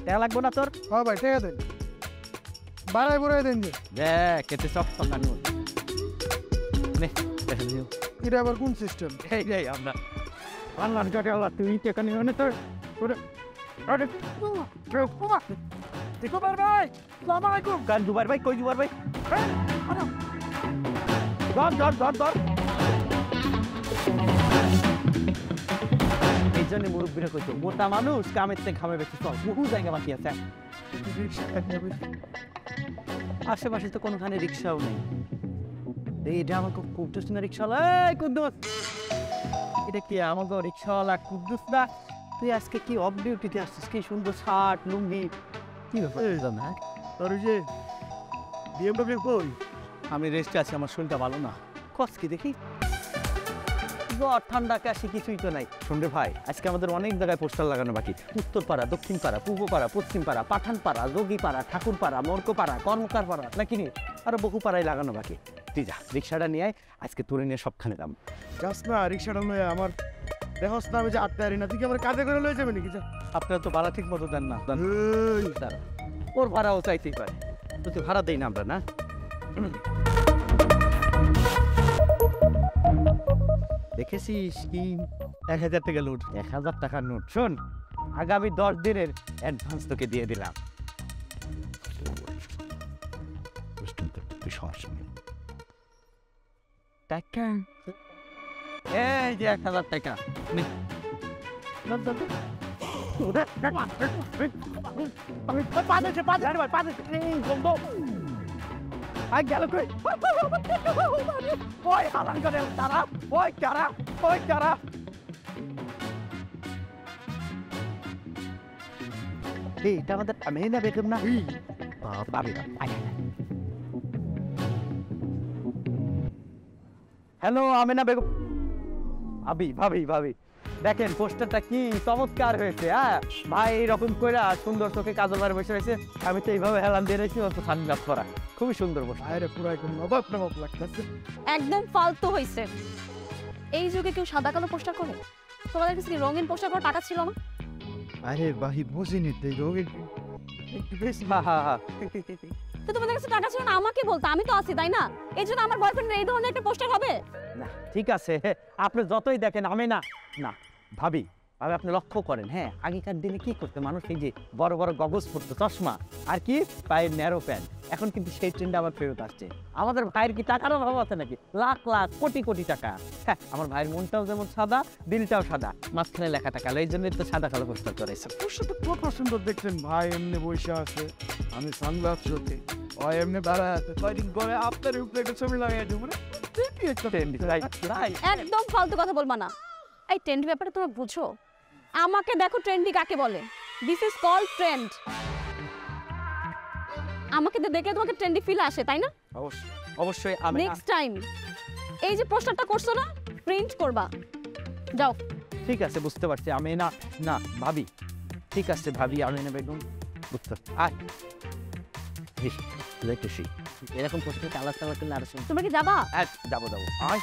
টাকা লাগবো না তোর? হ্যাঁ ভাই টাকা দেন, বাড়াই বড়াই দেন যে। দেখ এতে সব টাকা নোট নে টাকা দিও। এটা আবার কোন সিস্টেম? এই রে আমরা আল্লাহর কাছে আল্লাহ তুই টাকা নিও না তোর তোরে আরে জুবাইর ভাই আসসালামু আলাইকুম। গান জুবাইর ভাই কই জুবাইর ভাই? ধর এই জন্য মুরব্বীরা কইতো মোটা মানুষ কামের থেকে ঘামে বেশি চল, বহু জায়গা বাকি আছে। আশেপাশে তো কোনোখানে রিক্সাও নেই। এটা আমাকে কুদ্দুস না রিক্সাওয়ালা। এই কুদ্দুস, এটা কি আমাকে রিক্সাওয়ালা কুদ্দুস না? তুই আজকে কি অফ ডিউটিতে আসছিস? কি সুন্দর শার্ট লুঙ্গি, কি ব্যাপার? তোর যে বিএমডব্লিউ কই? আমি রেস্টে আছি, আমার শরীরটা ভালো না। কস কি দেখি জ্বর ঠান্ডা কাশি কিছুই তো নাই। শুনরে ভাই, আজকে আমাদের অনেক জায়গায় পোস্টার লাগানো বাকি। উত্তরপাড়া, দক্ষিণপাড়া, পূর্বপাড়া, পশ্চিমপাড়া, পাঠানপাড়া, যোগীপাড়া, ঠাকুরপাড়া, মর্কপাড়া, কর্মকার পাড়া নাকি নি আরো বহু পাড়ায় লাগানো বাকি। তুই যা রিক্সাটা নিয়ে আয়, আজকে তোরে নিয়ে সবখানে দাম। যাস না রিক্সাটা লয়ে, আমার দেখস না আমি যে আটটা না, তুই কি আমার কাজে করে লয়ে যাবে নাকি? আপনারা তো ভাড়া ঠিক মতো দেন না। ওর ভাড়াও চাইতেই পারে, তো তুই ভাড়া দেই না আমরা না। দেখেছিস কি 1000 টাকা নোট, 1000 টাকার নোট। শোন, আগামী 10 দিনের অ্যাডভান্স তোকে দিয়ে দিলাম। টাকা এই যে 1000 টাকা নে। গেল কই? ওই হালান করে তারা, ওই কারা, ওই কারা। এটা আমাদের আমিনা বেগম না? হ্যালো আমিনা বেগম। ভাবি ভাবি ভাবি, দেখেন পোস্টারটা কি চমৎকার হয়েছে। হ্যাঁ ভাই, এইরকম করে সুন্দর চোখে কাজল বারে বসে রয়েছে। আমি তো এইভাবে হেলান দিয়ে রয়েছি, অত সানগ্লাস পরা, খুবই সুন্দর বসে। আরে পুরাই কোন নবাব নবাব লাগতেছে। একদম ফালতু হইছে। এই যুগে কেউ সাদা কালো পোস্টার করে? তোমাদের কাছে কি রঙিন পোস্টার করার টাকা ছিল না? আরে ভাই বুঝিনি তো রোগের বেশি। তো তোমাদের কাছে টাকা ছিল না আমাকে বলতো, আমি তো আছি তাই না? এই জন্য আমার বয়ফ্রেন্ডের এই ধরনের একটা পোস্টার হবে না? ঠিক আছে, আপনি যতই দেখেন আমি না না ভাবি ভাবি আপনি লক্ষ্য করেন। হ্যাঁ, আগেকার দিনে কি করতে মানুষ, এই যে বড় বড় গগজ পরতো, চশমা আর কি পায়ের ন্যারো প্যান্ট। এখন কিন্তু সেই ট্রেন্ড আবার ফেরত আসছে। আমাদের ভাইয়ের কি টাকার অভাব আছে নাকি? লাখ লাখ কোটি কোটি টাকা। হ্যাঁ, আমার ভাইয়ের মনটাও যেমন সাদা, দিলটাও সাদা, মাঝখানে লেখাটা কালো, এই জন্যই তো সাদা কালো পোস্টার করেছে। পোস্টারটা কত সুন্দর দেখছেন ভাই, এমনি বসে আছে, আমি সানগ্লাস চোখে, ও এমনি দাঁড়ায় আছে, কয়দিন পরে আপনার উপরে একটা ছবি লাগাই দেবো না? একদম ফালতু কথা বলবা না। এই ট্রেন্ড ব্যাপারে তোমরা বুঝো? আমাকে দেখো ট্রেন্ডি কাকে বলে। This is called trend. আমাকে দেখে তোমাকে ট্রেন্ডি ফিল আসে তাই না? অবশ্যই অবশ্যই। আমি নেক্সট টাইম এই যে পোস্টারটা করছো না, প্রিন্ট করবা। যাও। ঠিক আছে, বুঝতে পারছি। আমি না না ভাবি, ঠিক আছে ভাবি, আমি না বেগম বুঝতে আয় দেখতেছি এরকম পোস্টার কালার কালার করলে আর তোমরা কি যাবা? যাবো যাবো আয়।